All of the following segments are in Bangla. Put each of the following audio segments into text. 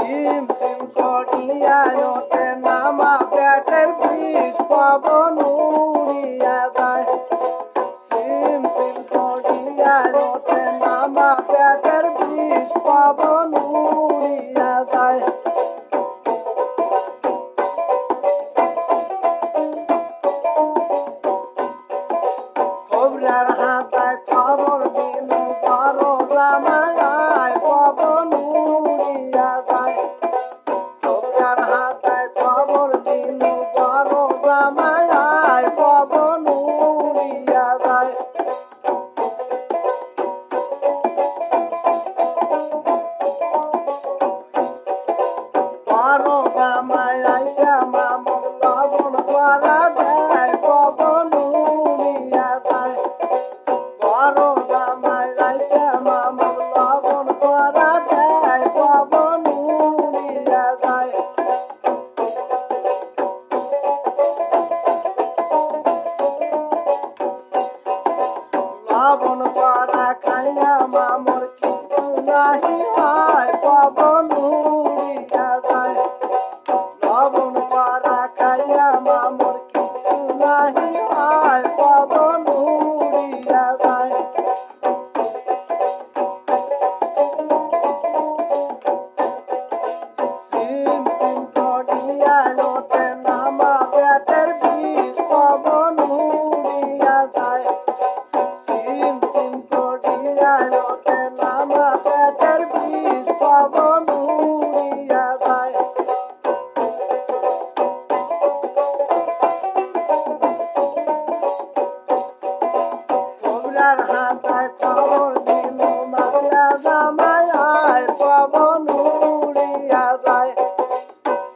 সিম সিম করিয়া ওঠে নামা পেটের বিষ পবন উড়িয়া যায়। সিম সিম করিয়া ওঠে নামা পেটের বিষ পবন উড়িয়া যায়। খবরের হাতায় খবর দিল বড় জামাই পবন উড়িয়া যায়। খবরের হাতায় খবর দিল বড় জামাই পবন উড়িয়া যায়। বড় জামাই আইসা মামুর লবণ করা দেয় পবন উড়িয়া যায়। বড় জামাই আইসা মামুর লবণ করা দেয় পবন উড়িয়া যায়। লবণ করা খাইয়া মামুর কিছু নাহি হয় পবন উড়িয়া যায়। লবণ করা খাইয়া মামুর কিছু নাহি হয় পবন উড়িয়া যায়। সিম সিম করিয়া ওঠে নামা পেটের বিষ পবন উড়িয়া যায়। সিম সিম করিয়া ওঠে নামা পেটের বিষ পবন উড়িয়া যায়। খবরের হাতায় খবর দিল মাগলা জামাই পবন উড়িয়া যায়।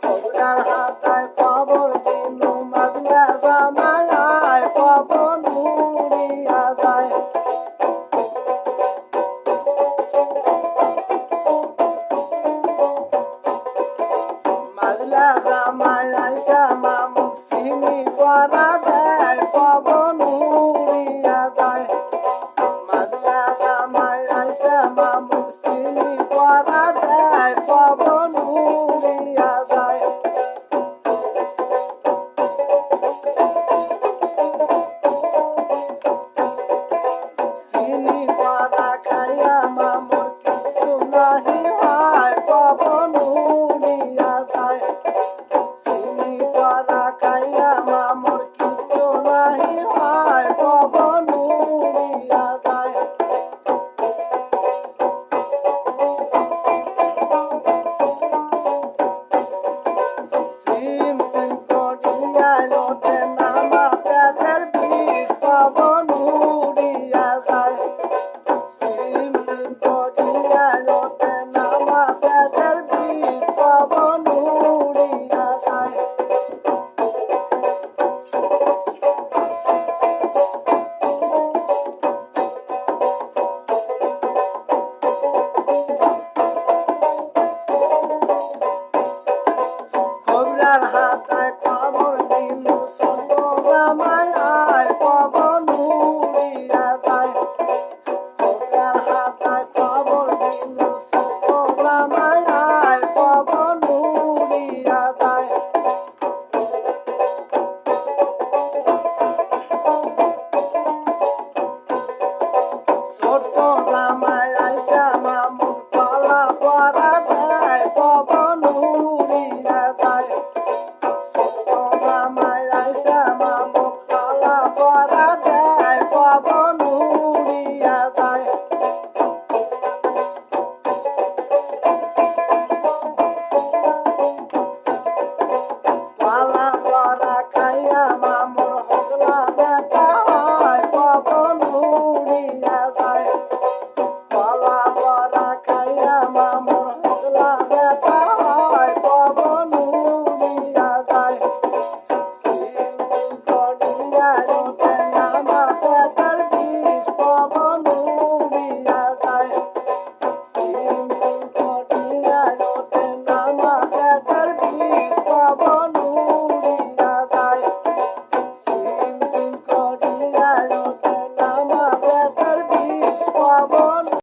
খবরের হাতায় খবর দিল মাগলা জামাই পবন উড়িয়া যায়। মাগলা জামাই আইসা মামুক চিনি করা দেয় পবন উড়িয়া যায়। মাগলা জামাই আইসা মামুক চিনি করা দেয় পবন উড়িয়া যায়। চিনি করা খাইয়া মামুর কিছু নাহি হয় পবন উড়িয়া যায়। চিনি করা খাইয়া মামুর কিছু নাহি হয় পবন উড়িয়া যায়। সিম সিম করিয়া ওঠে নামা পেটের বিষ পবন উড়িয়া যায়। সিম সিম করিয়া ওঠে নামা পেটের বিষ পবন উড়িয়া যায়। খবরের হাত